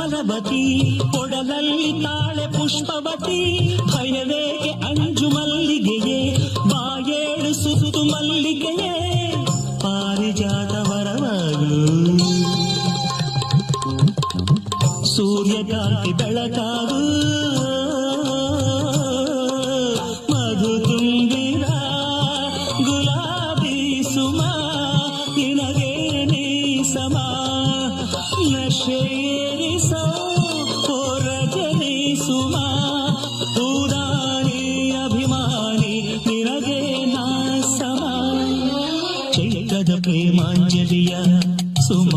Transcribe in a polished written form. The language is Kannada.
ಫಲವತಿ ಕೊಡಲಲ್ಲಿ ತಾಳೆ ಪುಷ್ಪವತಿ ಭಯವೇಕೆ ಅಂಜು ಮಲ್ಲಿಗೆಯೇ ಬಾಯೇಳು ಸುತ್ತು ಮಲ್ಲಿಗೆಯೇ ಪಾರಿಜಾತ ವರವಾಗು ಸೂರ್ಯಕಾಂತಿ ಬೆಳಕಾಗು ಮಧು ತುಂಬಿದ ಗುಲಾಬಿ ಸುಮ ನಿನಗೆ ನೀ ಸಮ ನಶೇರಿಸೋ ರಜನಿ ಸುಮ ಉದಾನಿ ಅಭಿಮಾನಿ ನಿನಗೆ ನಾ ಸಮ ಚೈಕದ ಪ್ರೇಮಾಂಜಲಿಯ ಸುಮ